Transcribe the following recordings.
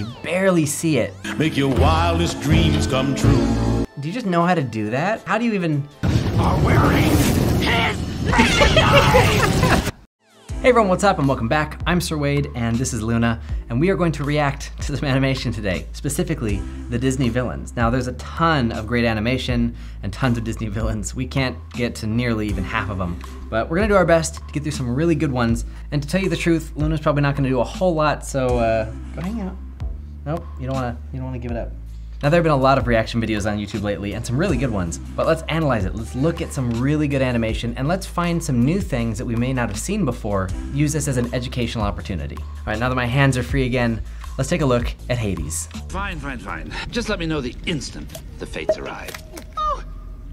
You barely see it. Make your wildest dreams come true. Do you just know how to do that? How do you even... Are wearing his merchandise! Hey everyone, what's up and welcome back. I'm Sir Wade and this is Luna, and we are going to react to some animation today, specifically the Disney villains. Now there's a ton of great animation and tons of Disney villains. We can't get to nearly even half of them, but we're gonna do our best to get through some really good ones. And to tell you the truth, Luna's probably not gonna do a whole lot, so go hang out. Nope, you don't wanna give it up. Now there have been a lot of reaction videos on YouTube lately and some really good ones, but let's analyze it. Let's look at some really good animation and let's find some new things that we may not have seen before. Use this as an educational opportunity. All right, now that my hands are free again, let's take a look at Hades. Fine. Just let me know the instant the fates arrive. Oh,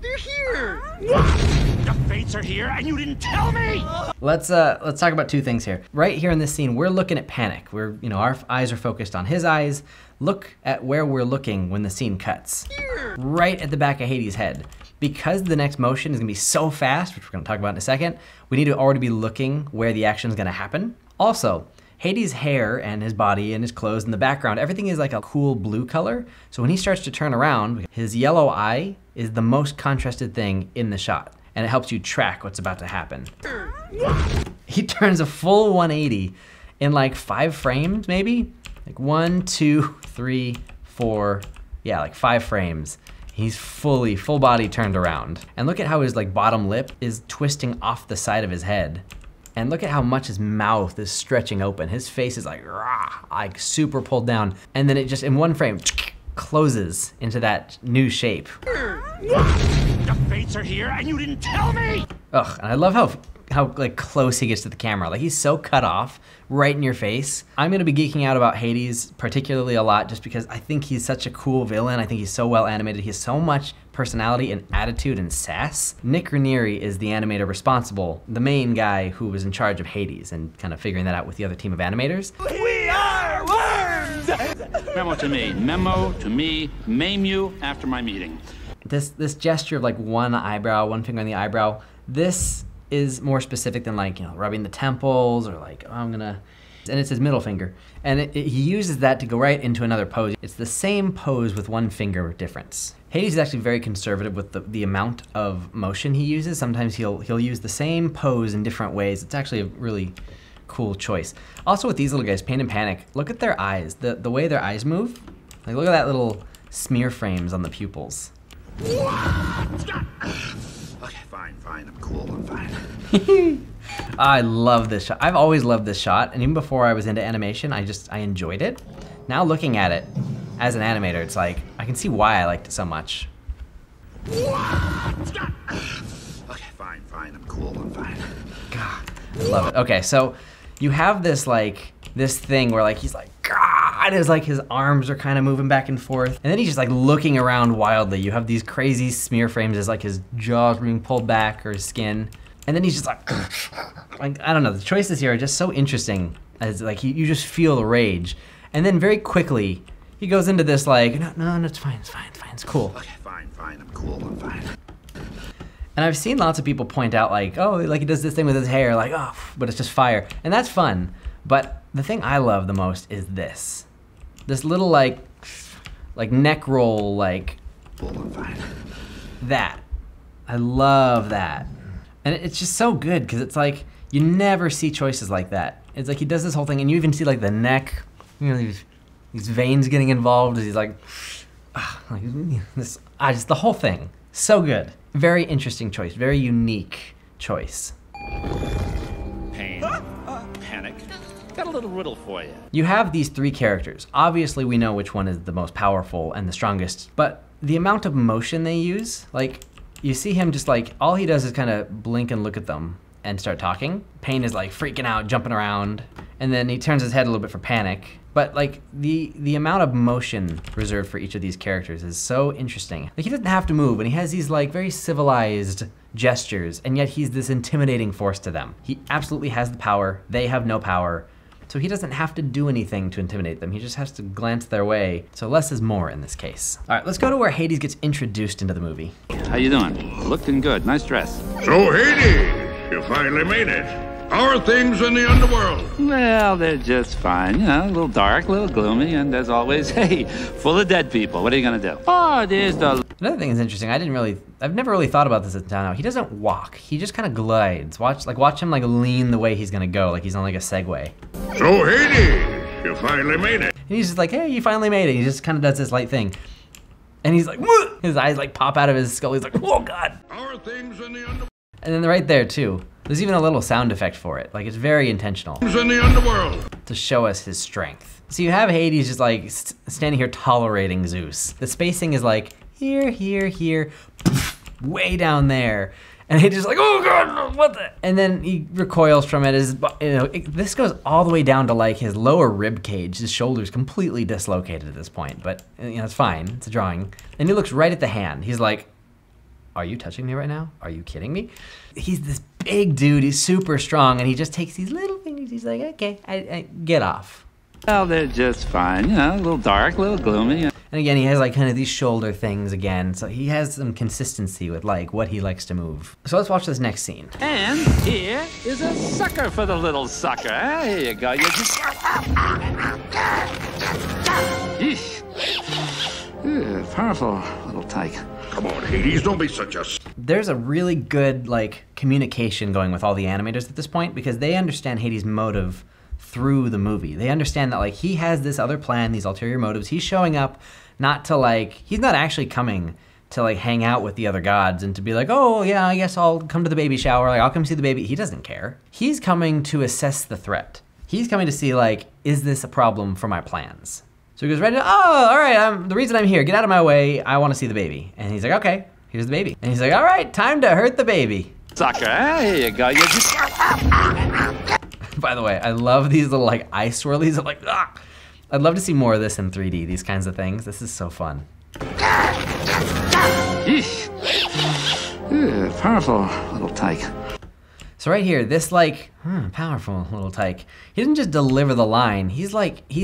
they're here! The fates are here and you didn't tell me? Let's talk about two things here. Right here in this scene, we're looking at Panic. Our eyes are focused on his eyes. Look at where we're looking when the scene cuts. Here. Right at the back of Hades' head. Because the next motion is gonna be so fast, which we're gonna talk about in a second, we need to already be looking where the action is gonna happen. Also, Hades' hair and his body and his clothes in the background, everything is like a cool blue color. So when he starts to turn around, his yellow eye is the most contrasted thing in the shot. And it helps you track what's about to happen. He turns a full 180 in like 5 frames, maybe? Like 1, 2, 3, 4, yeah, like 5 frames. He's full body turned around. And look at how his like bottom lip is twisting off the side of his head. And look at how much his mouth is stretching open. His face is like, rah, like super pulled down. And then it just, in one frame, closes into that new shape. The fates are here and you didn't tell me? Ugh, and I love how like close he gets to the camera. Like he's so cut off right in your face. I'm gonna be geeking out about Hades particularly a lot just because I think he's such a cool villain. I think he's so well animated. He has so much personality and attitude and sass. Nick Ranieri is the animator responsible, the main guy who was in charge of Hades and kind of figuring that out with the other team of animators. We are worms! Memo to me, maim you after my meeting. This gesture of like one finger on the eyebrow, this is more specific than like, rubbing the temples or like, and it's his middle finger. And he uses that to go right into another pose. It's the same pose with one finger difference. Hades is actually very conservative with the amount of motion he uses. Sometimes he'll use the same pose in different ways. It's actually a really cool choice. Also with these little guys, Pain and Panic, look at their eyes. The way their eyes move. Like look at that little smear frames on the pupils. Okay, fine, I'm cool, I'm fine. I love this shot. I've always loved this shot, and even before I was into animation, I enjoyed it. Now looking at it as an animator, it's like, I can see why I liked it so much. Okay, fine, I'm cool, I'm fine. God, I love it. Okay, so you have this thing where like he's like, God, it's like his arms are kind of moving back and forth. And then he's just like looking around wildly. You have these crazy smear frames as like his jaws being pulled back or his skin. And then he's just like I don't know, the choices here are just so interesting as like you just feel the rage. And then very quickly, he goes into this like, no, it's fine, it's cool. Okay, fine, I'm cool, I'm fine. And I've seen lots of people point out like, oh, like he does this thing with his hair, like, oh, but it's just fire. And that's fun. But the thing I love the most is this little like neck roll, like, that. I love that. And it's just so good because it's like, you never see choices like that. It's like he does this whole thing and you even see like the neck, these veins getting involved as he's like just the whole thing. So good. Very interesting choice, very unique choice. Pain, Panic. Got a little riddle for you. You have these 3 characters. Obviously we know which one is the most powerful and the strongest, but the amount of motion they use, like you see him just like, all he does is kind of blink and look at them and start talking. Pain is like freaking out, jumping around, and then he turns his head a little bit for Panic. But like the amount of motion reserved for each of these characters is so interesting. Like he doesn't have to move and he has these like very civilized gestures, and yet he's this intimidating force to them. He absolutely has the power, they have no power. So he doesn't have to do anything to intimidate them. He just has to glance their way. So less is more in this case. All right, let's go to where Hades gets introduced into the movie. How you doing? Looking good, nice dress. So Hades, you finally made it. How are things in the underworld? Well, they're just fine. You know, a little dark, a little gloomy, and as always, hey, full of dead people. What are you gonna do? Oh, there's the... Another thing that's interesting, I've never really thought about this until now. He doesn't walk, he just kind of glides. Watch him like lean the way he's gonna go, like he's on like a Segway. So, Hades, you finally made it. And he's just like, hey, you finally made it. He just kind of does this light thing. And he's like, whoa! His eyes like pop out of his skull. He's like, oh God. How are things in the underworld? And then right there too, there's even a little sound effect for it. Like it's very intentional In the underworld. to show us his strength. So you have Hades just like standing here tolerating Zeus. The spacing is like here, here, here, way down there. And Hades is like, oh God, what the? And then he recoils from it. This goes all the way down to like his lower rib cage. His shoulder's completely dislocated at this point, but you know, it's fine, it's a drawing. And he looks right at the hand. He's like, are you touching me right now? Are you kidding me? He's this big dude, he's super strong, and he just takes these little fingers, he's like, okay, I get off. Well, they're just fine. You know, a little dark, a little gloomy. And again, he has like kind of these shoulder things again, so he has some consistency with like what he likes to move. So let's watch this next scene. And here is a sucker for the little sucker. Here you go. You just... Yeesh. Powerful little tyke. Come on, Hades, don't be such a... There's a really good like communication going with all the animators at this point because they understand Hades' motive through the movie. They understand that like he has this other plan, these ulterior motives. He's showing up not to like, he's not actually coming to like hang out with the other gods and to be like, oh yeah, I guess I'll come to the baby shower, like I'll come see the baby. He doesn't care. He's coming to assess the threat. He's coming to see like, is this a problem for my plans? So he goes right to, oh, all right, the reason I'm here, get out of my way, I want to see the baby. And he's like, okay, here's the baby. And he's like, all right, time to hurt the baby. Sucker. Here you go. You just... By the way, I love these little like eye swirlies. I'm like, ah! I'd love to see more of this in 3D, these kinds of things. This is so fun. Yeesh. Powerful little tyke. So right here, this like, powerful little tyke. He doesn't just deliver the line, he's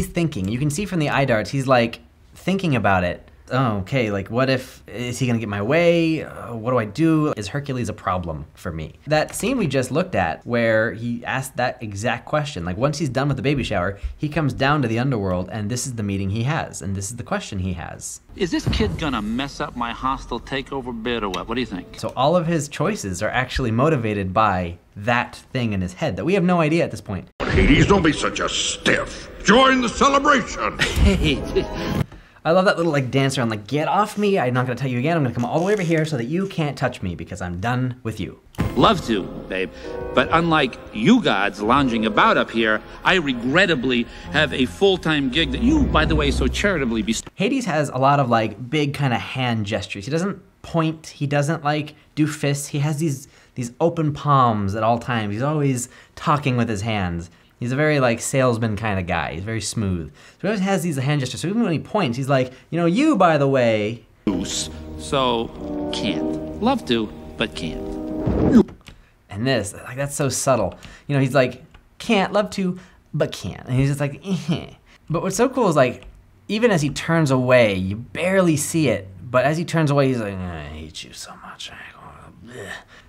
thinking. You can see from the eye darts, he's like thinking about it. Oh, okay, like what if, is he gonna get my way? What do I do? Is Hercules a problem for me? That scene we just looked at where he asked that exact question, like once he's done with the baby shower, he comes down to the underworld and this is the meeting he has, and this is the question he has. Is this kid gonna mess up my hostile takeover bid or what? What do you think? So all of his choices are actually motivated by that thing in his head that we have no idea at this point. Hades, don't be such a stiff. Join the celebration. I love that little like dance around, like get off me, I'm not gonna tell you again, I'm gonna come all the way over here so that you can't touch me because I'm done with you. Love to, babe. But unlike you gods lounging about up here, I regrettably have a full-time gig that you, by the way, so charitably bestowed. Hades has a lot of like big kind of hand gestures. He doesn't point, he doesn't like do fists, he has these open palms at all times. He's always talking with his hands. He's a very like salesman kind of guy. He's very smooth. So he always has these hand gestures. So even when he points, he's like, you know, you by the way. So can't. Love to, but can't. And this, like that's so subtle. You know, he's like, can't, love to, but can't. And he's just like, eh. But what's so cool is like, even as he turns away, you barely see it. But as he turns away, he's like, I hate you so much.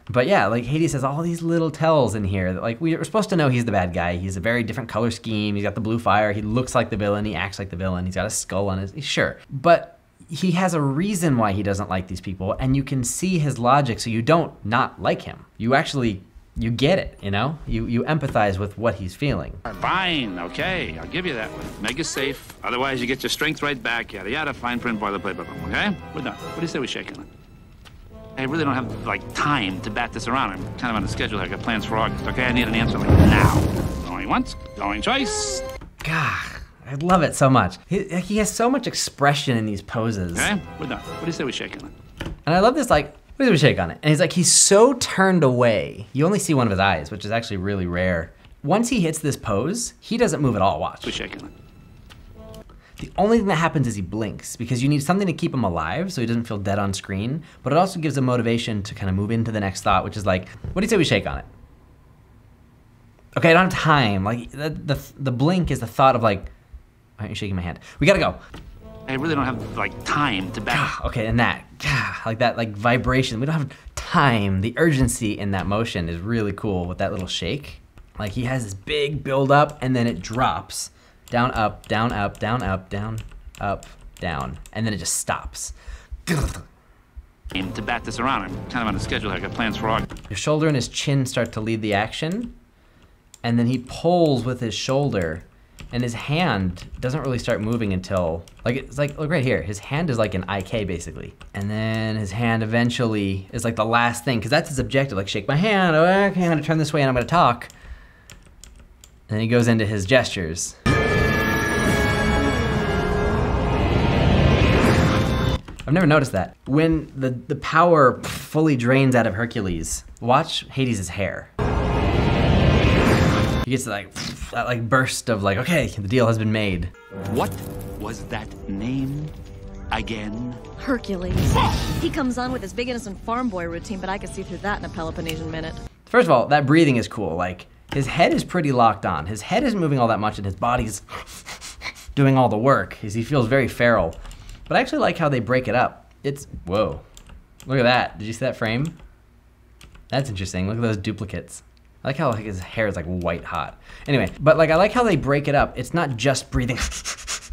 But yeah, like Hades has all these little tells in here that like we're supposed to know he's the bad guy. He's a very different color scheme. He's got the blue fire. He looks like the villain. He acts like the villain. He's got a skull on his, sure. But he has a reason why he doesn't like these people and you can see his logic so you don't not like him. You actually, you get it, you know? You empathize with what he's feeling. Fine, okay, I'll give you that one. Make it safe, otherwise you get your strength right back. Yada yada, fine print, boilerplate, okay? We're done. What do you say we shake on it? I really don't have, like, time to bat this around. I'm kind of on a schedule here. I got plans for August, okay? I need an answer, like, now. Going once, going twice. God, I love it so much. He has so much expression in these poses. Okay, we're done. What do you say we shake on it? And I love this, like, what do we shake on it? And he's like, he's so turned away. You only see one of his eyes, which is actually really rare. Once he hits this pose, he doesn't move at all, watch. We shake on it. The only thing that happens is he blinks because you need something to keep him alive so he doesn't feel dead on screen, but it also gives him motivation to kind of move into the next thought, which is like, what do you say we shake on it? Okay, I don't have time. Like, the blink is the thought of like, why aren't you shaking my hand? We gotta go. I really don't have, like, time to bat. Okay, and that, like that like vibration. We don't have time. The urgency in that motion is really cool with that little shake. Like he has this big build up and then it drops. Down, up, down, up, down, up, down, up, down. And then it just stops. To bat this around. I'm kind of on a schedule. I got plans for August. His shoulder and his chin start to lead the action. And then he pulls with his shoulder. And his hand doesn't really start moving until, like, it's like, look right here. His hand is like an IK basically. And then his hand eventually is like the last thing, because that's his objective. Like, shake my hand, oh, okay, I'm gonna turn this way and I'm gonna talk. And then he goes into his gestures. I've never noticed that. When the power fully drains out of Hercules, watch Hades' hair. He gets that like burst of like, okay, the deal has been made. What was that name again? Hercules. He comes on with his big innocent farm boy routine, but I could see through that in a Peloponnesian minute. First of all, that breathing is cool. Like, his head is pretty locked on. His head isn't moving all that much and his body's doing all the work. He feels very feral. But I actually like how they break it up. It's, whoa. Look at that. Did you see that frame? That's interesting. Look at those duplicates. I like how like, his hair is like white hot. Anyway, but like I like how they break it up. It's not just breathing.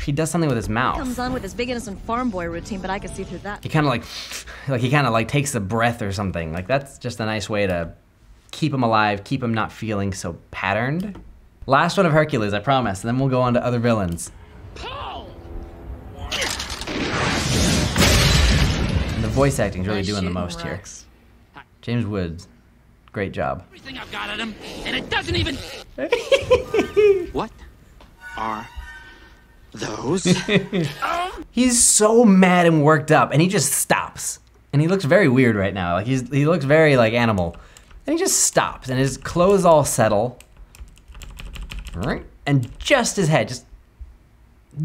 He does something with his mouth. He comes on with his big innocent farm boy routine, but I could see through that. He kind of he kind of like takes a breath or something. Like that's just a nice way to keep him alive, keep him not feeling so patterned. Last one of Hercules, I promise. And then we'll go on to other villains. And the voice acting is really doing the most here. James Woods. Great job. Everything I've got at him, and it doesn't even. What are those? He's so mad and worked up, and he just stops. And he looks very weird right now. Like he looks very like animal. And he just stops, and his clothes all settle. Right? And just his head,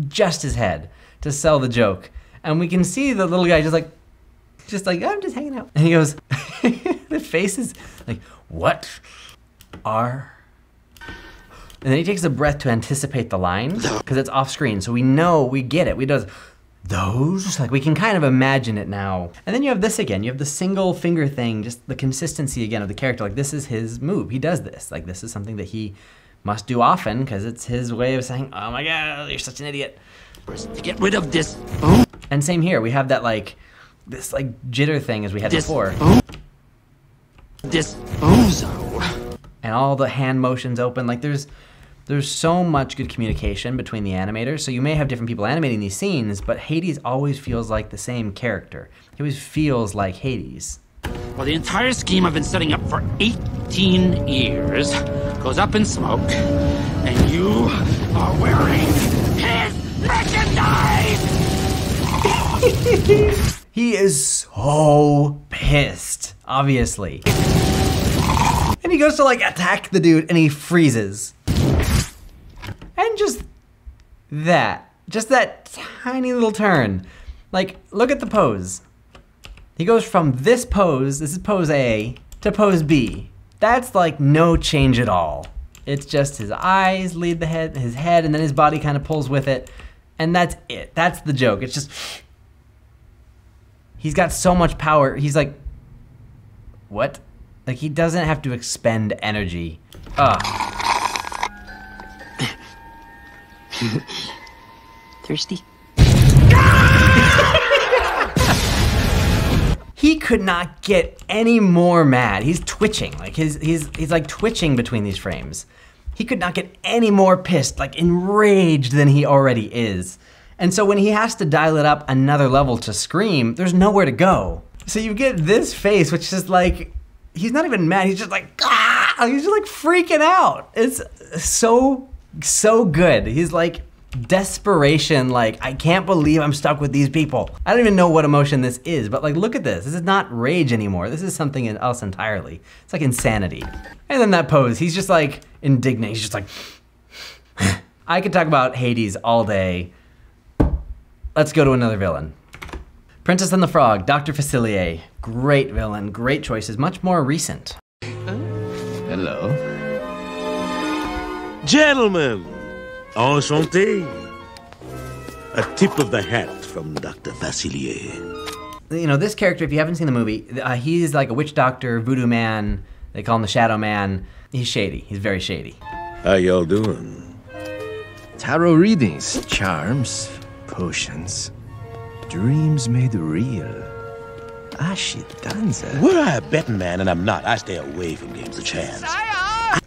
just his head to sell the joke. And we can see the little guy just like I'm just hanging out. And he goes, the face is like, what are? And then he takes a breath to anticipate the line because it's off screen. So we know, we get it. We does those, like we can kind of imagine it now. And then you have this again. You have the single finger thing, just the consistency again of the character. Like this is his move. He does this. Like this is something that he must do often because it's his way of saying, oh my God, you're such an idiot. To get rid of this. And same here. We have that like, this like jitter thing as we had before. This bozo. And all the hand motions open. Like there's so much good communication between the animators. So you may have different people animating these scenes, but Hades always feels like the same character. He always feels like Hades. Well, the entire scheme I've been setting up for 18 years goes up in smoke, and you are wearing his merchandise! He is so pissed, obviously. And he goes to like attack the dude and he freezes. And just that tiny little turn. Like, look at the pose. He goes from this is pose A, to pose B. That's like no change at all. It's just his eyes lead his head, and then his body kind of pulls with it. And that's it. That's the joke. It's just, he's got so much power. He's like, what? Like he doesn't have to expend energy. Thirsty? He could not get any more mad. He's twitching. Like he's like twitching between these frames. He could not get any more pissed, like enraged than he already is. And so when he has to dial it up another level to scream, there's nowhere to go. So you get this face, which is like, he's not even mad. He's just like, ah! He's just like freaking out. It's so good. He's like desperation, like, I can't believe I'm stuck with these people. I don't even know what emotion this is, but like, look at this. This is not rage anymore. This is something else entirely. It's like insanity. And then that pose, he's just like indignant. He's just like, I could talk about Hades all day. Let's go to another villain. Princess and the Frog, Dr. Facilier. Great villain, great choices, much more recent. Hello. Gentlemen, enchanté. A tip of the hat from Dr. Facilier. You know, this character, if you haven't seen the movie, he's like a witch doctor, voodoo man. They call him the Shadow Man. He's shady. He's very shady. How y'all doing? Tarot readings, charms, potions, dreams made real. Ashidanza. Were I a betting man, and I'm not, I stay away from games of chance.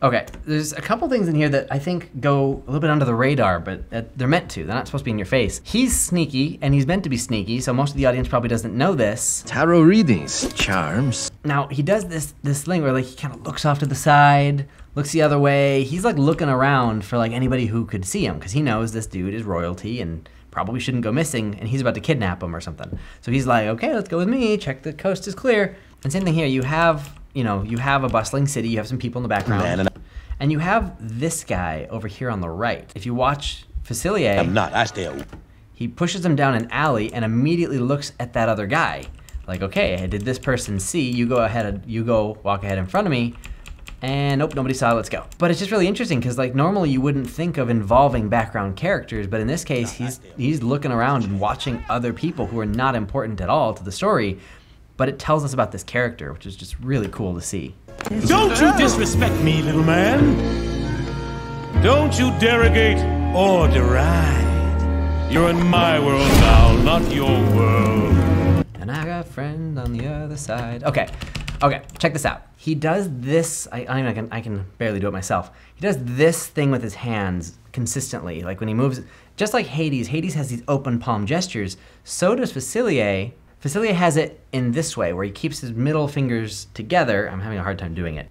Okay, there's a couple things in here that I think go a little bit under the radar, but they're meant to. They're not supposed to be in your face. He's sneaky, and he's meant to be sneaky, so most of the audience probably doesn't know this. Tarot readings, charms. Now, he does this thing where like he kind of looks off to the side, looks the other way. He's like looking around for like anybody who could see him, because he knows this dude is royalty and probably shouldn't go missing, and he's about to kidnap him or something. So he's like, okay, let's go with me, check the coast is clear. And same thing here, you have a bustling city, you have some people in the background, and you have this guy over here on the right. If you watch Facilier, I'm not, I stay away. He pushes him down an alley and immediately looks at that other guy. Like, okay, did this person see? You go walk ahead in front of me, and nope, nobody saw, let's go. But it's just really interesting because like normally you wouldn't think of involving background characters, but in this case, he's looking around and watching other people who are not important at all to the story, but it tells us about this character, which is just really cool to see. Don't you disrespect me, little man. Don't you derogate or deride. You're in my world now, not your world. And I got friends on the other side. Okay, check this out. He does this, I can barely do it myself. He does this thing with his hands consistently. Like when he moves, just like Hades has these open palm gestures, so does Facilier. Facilier has it in this way, where he keeps his middle fingers together. I'm having a hard time doing it.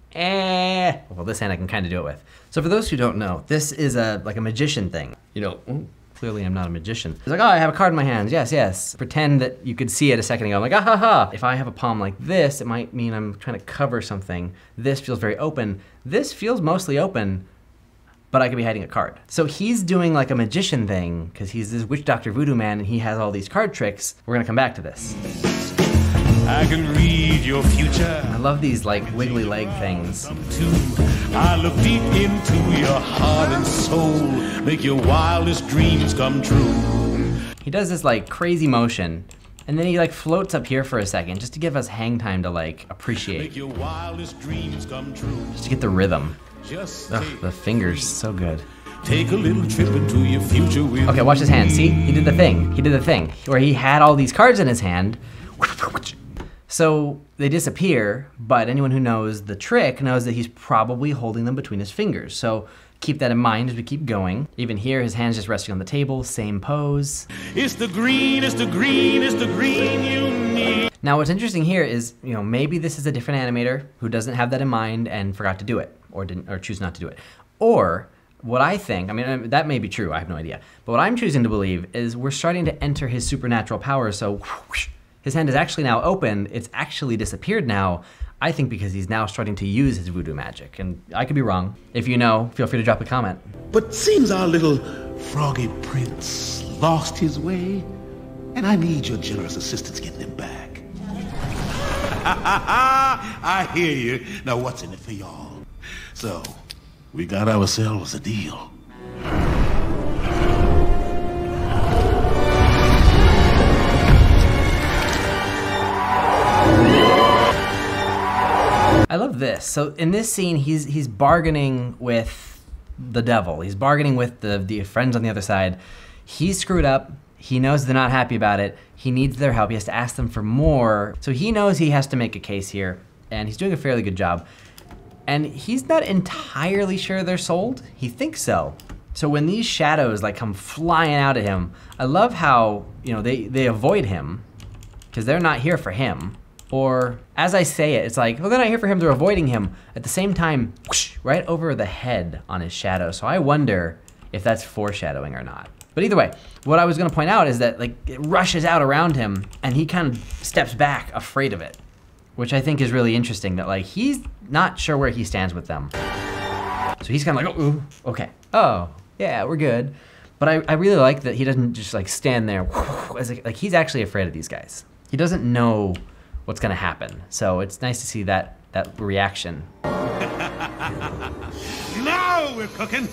Well, this hand I can kind of do it with. So for those who don't know, this is like a magician thing. You know, clearly I'm not a magician. It's like, oh, I have a card in my hands, yes. Pretend that you could see it a second ago. I'm like, ah ha ha. If I have a palm like this, it might mean I'm trying to cover something. This feels very open. This feels mostly open, but I could be hiding a card. So he's doing like a magician thing, because he's this witch doctor voodoo man and he has all these card tricks. We're gonna come back to this. I can read your future. I love these like wiggly leg things. I look deep into your heart and soul, make your wildest dreams come true. He does this like crazy motion, and then he like floats up here for a second just to give us hang time to like appreciate. Make your wildest dreams come true. Just to get the rhythm. Just the fingers, so good. take a little trip into your future with Okay, watch his hand. See? He did the thing. He did the thing where he had all these cards in his hand. So they disappear, but anyone who knows the trick knows that he's probably holding them between his fingers. So keep that in mind as we keep going. Even here, his hand's just resting on the table, same pose. It's the green, it's the green, it's the green you need. Now what's interesting here is, maybe this is a different animator who doesn't have that in mind and forgot to do it, or choose not to do it. Or what I think, that may be true, I have no idea. But what I'm choosing to believe is we're starting to enter his supernatural powers, so whoosh, his hand is actually now open, it's actually disappeared now, I think because he's now starting to use his voodoo magic. And I could be wrong. If you know, feel free to drop a comment. But seems our little froggy prince lost his way, and I need your generous assistance getting him back. I hear you. Now what's in it for y'all? So, we got ourselves a deal. I love this. So in this scene, he's bargaining with the devil. He's bargaining with the friends on the other side. He's screwed up. He knows they're not happy about it. He needs their help. He has to ask them for more. So he knows he has to make a case here, and he's doing a fairly good job. And he's not entirely sure they're sold. He thinks so. So when these shadows come flying out at him, I love how they avoid him because they're not here for him. Or as I say it, it's like, well, they're not here for him, they're avoiding him. At the same time, whoosh, right over the head on his shadow. So I wonder if that's foreshadowing or not. But either way, what I was gonna point out is that it rushes out around him and he kind of steps back afraid of it, which I think is really interesting that he's not sure where he stands with them. So he's kind of like, oh, ooh, okay. Oh, yeah, we're good. But I really like that he doesn't just stand there, he's actually afraid of these guys. He doesn't know what's gonna happen. So it's nice to see that reaction. Now we're cooking.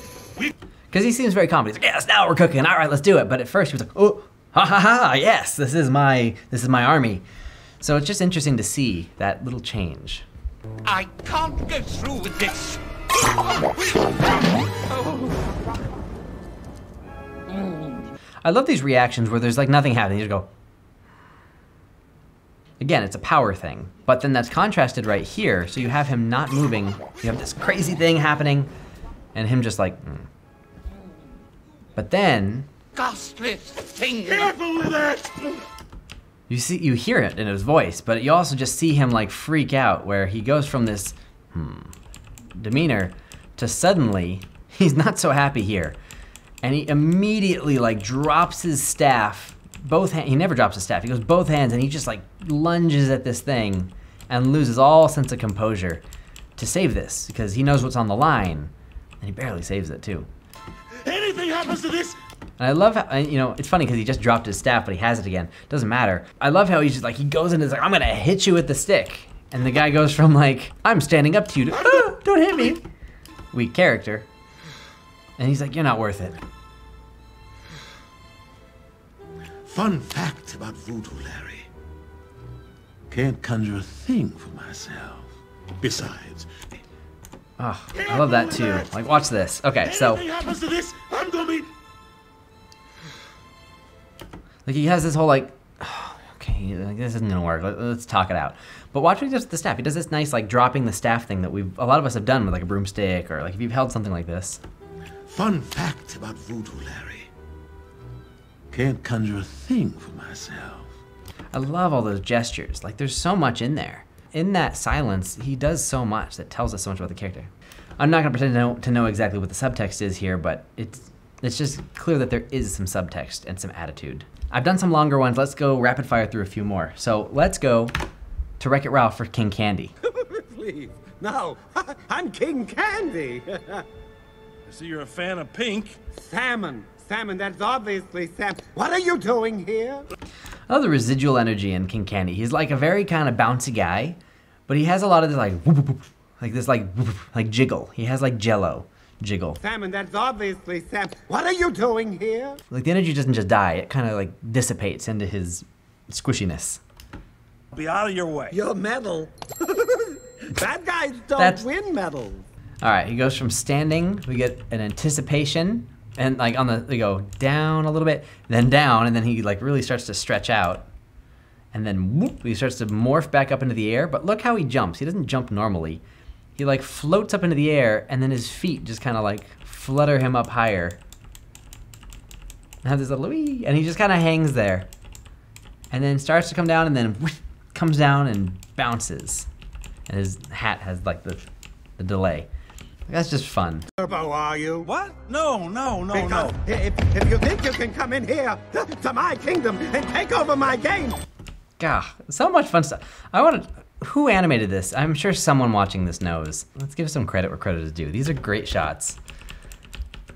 Because he seems very confident. He's like, yes, now we're cooking. All right, let's do it. But at first he was like, oh, ha ha ha, yes, this is my army. So it's just interesting to see that little change. I can't go through with this. I love these reactions where there's like nothing happening. You just go. Again, it's a power thing, but then that's contrasted right here. So you have him not moving. You have this crazy thing happening and him just like, But then, Ghastly thing. Careful with that! you hear it in his voice, but you also just see him like freak out where he goes from this demeanor to suddenly he's not so happy here. And he immediately like drops his staff, both hands. He never drops his staff. He goes both hands and he just like lunges at this thing and loses all sense of composure to save this because he knows what's on the line and he barely saves it too. Anything happens to this, And I love how, you know, it's funny because he just dropped his staff, but he has it again. Doesn't matter. I love how he's just like, he goes into this like, I'm gonna hit you with the stick. And the guy goes from like, I'm standing up to you to, don't hit me. Weak character. And he's like, you're not worth it. Fun fact about voodoo, Larry. Can't conjure a thing for myself. Besides, Oh, I love that too. Like, watch this. Okay, so anything happens to this, I'm gonna be... like he has this whole like, okay, like, this isn't gonna work. Let's talk it out. But watch what he does with the staff. He does this nice like dropping the staff thing that a lot of us have done with like a broomstick or like if you've held something like this. Fun fact about voodoo, Larry. Can't conjure a thing for myself. I love all those gestures. Like there's so much in there. In that silence, he does so much that tells us so much about the character. I'm not gonna pretend to know exactly what the subtext is here, but it's just clear that there is some subtext and some attitude. I've done some longer ones. Let's go rapid fire through a few more. So let's go to Wreck-It Ralph for King Candy. Please, no, I'm King Candy. I see you're a fan of pink. Salmon, that's obviously salmon. What are you doing here? I love the residual energy in King Candy. He's like a very kind of bouncy guy, but he has a lot of this like, whoop, whoop, whoop, like this like jiggle. He has like Jello jiggle. Salmon, that's obviously salmon. What are you doing here? Like the energy doesn't just die, it kind of like dissipates into his squishiness. Be out of your way. Your medal. Bad guys don't win medals. All right, he goes from standing, we get an anticipation, and like they go down a little bit, then down, and then he like really starts to stretch out. And then whoop, he starts to morph back up into the air, but look how he jumps. He doesn't jump normally. He like floats up into the air, and then his feet just kind of like flutter him up higher. And have this little wee, and he just kind of hangs there. And then starts to come down, and then whoosh, comes down and bounces. And his hat has like the delay. That's just fun. Turbo, are you? What? No. Because if you think you can come in here to my kingdom and take over my game. God, so much fun stuff. Who animated this? I'm sure someone watching this knows. Let's give some credit where credit is due. These are great shots.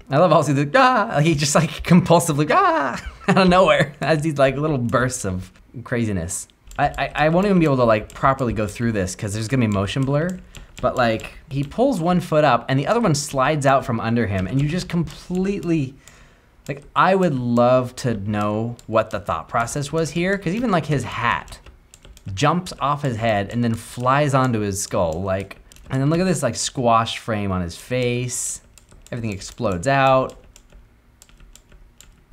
I love also the he just like compulsively out of nowhere as these like little bursts of craziness. I won't even be able to like properly go through this because there's gonna be motion blur. But like, he pulls one foot up and the other one slides out from under him and you just completely, like, I would love to know what the thought process was here, because even like his hat jumps off his head and then flies onto his skull, like, and then look at this like squash frame on his face. Everything explodes out.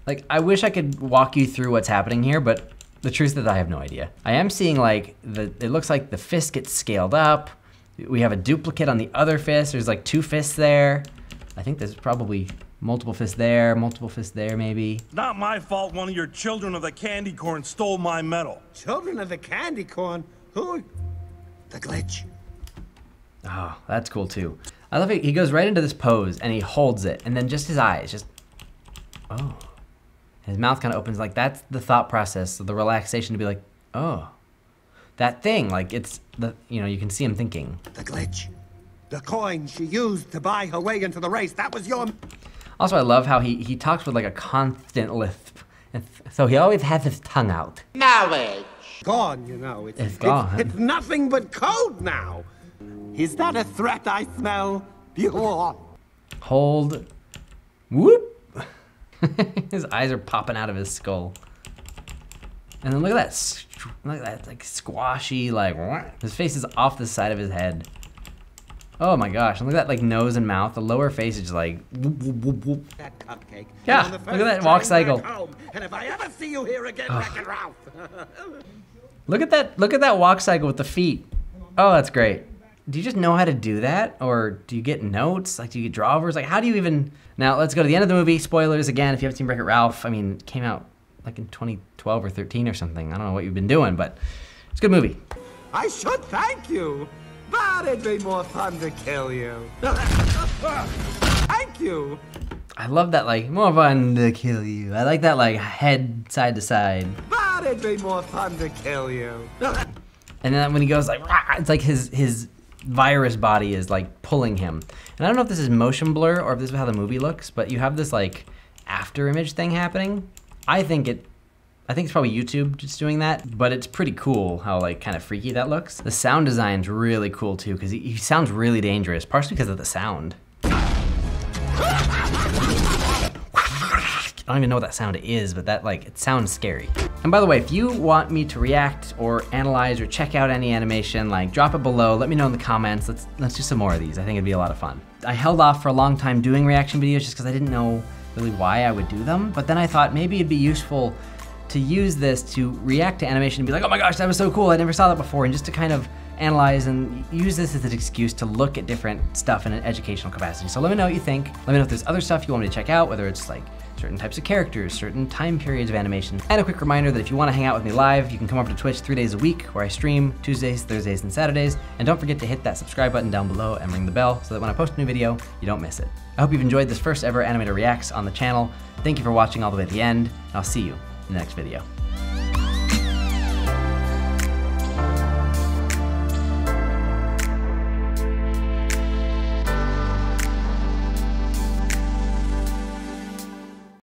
Like, I wish I could walk you through what's happening here, but the truth is that I have no idea. I am seeing like, it looks like the fist gets scaled up. We have a duplicate on the other fist. There's like 2 fists there. I think there's probably multiple fists there maybe. Not my fault one of your children of the candy corn stole my medal. Children of the candy corn? Who? The glitch. Oh, that's cool too. I love it. He goes right into this pose and he holds it and then just his eyes just, oh. His mouth kind of opens, like that's the thought process, the relaxation to be like, oh. That thing, like it's the, you know, you can see him thinking. The glitch. The coin she used to buy her way into the race, that was your... Also, I love how he talks with like a constant lisp. And so he always has his tongue out. Knowledge. Gone, you know. It's gone. It's nothing but code now. Is that a threat I smell? Hold. Whoop. His eyes are popping out of his skull. And then look at that like squashy, like, his face is off the side of his head. Oh my gosh, and look at that like nose and mouth. The lower face is just like, whoop, whoop, whoop, whoop. That cupcake. Yeah, look at that walk cycle. Home, and if I ever see you here again, Wreck-It Ralph. Look at that walk cycle with the feet. Oh, that's great. Do you just know how to do that? Or do you get notes? Like, do you get drawovers? Like, how do you even... Now, let's go to the end of the movie. Spoilers again, if you haven't seen Wreck-It Ralph. I mean, it came out like in 2012 or 13 or something. I don't know what you've been doing, but it's a good movie. I should thank you, but it'd be more fun to kill you. Thank you. I love that, like, more fun to kill you. I like that, like, head side to side. But it'd be more fun to kill you. And then when he goes like, rah, it's like his virus body is like pulling him. And I don't know if this is motion blur or if this is how the movie looks, but you have this like after image thing happening. I think it's probably YouTube just doing that, but it's pretty cool how like kind of freaky that looks. The sound design's really cool too, because he sounds really dangerous, partially because of the sound. I don't even know what that sound is, but that like, it sounds scary. And by the way, if you want me to react or analyze or check out any animation, like drop it below, let me know in the comments. Let's do some more of these. I think it'd be a lot of fun. I held off for a long time doing reaction videos just because I didn't know really why I would do them. But then I thought maybe it'd be useful to use this to react to animation and be like, oh my gosh, that was so cool. I never saw that before. And just to kind of analyze and use this as an excuse to look at different stuff in an educational capacity. So let me know what you think. Let me know if there's other stuff you want me to check out, whether it's like certain types of characters, certain time periods of animation. And a quick reminder that if you want to hang out with me live, you can come over to Twitch 3 days a week where I stream Tuesdays, Thursdays, and Saturdays. And don't forget to hit that subscribe button down below and ring the bell so that when I post a new video, you don't miss it. I hope you've enjoyed this first ever Animator Reacts on the channel. Thank you for watching all the way to the end, and I'll see you in the next video.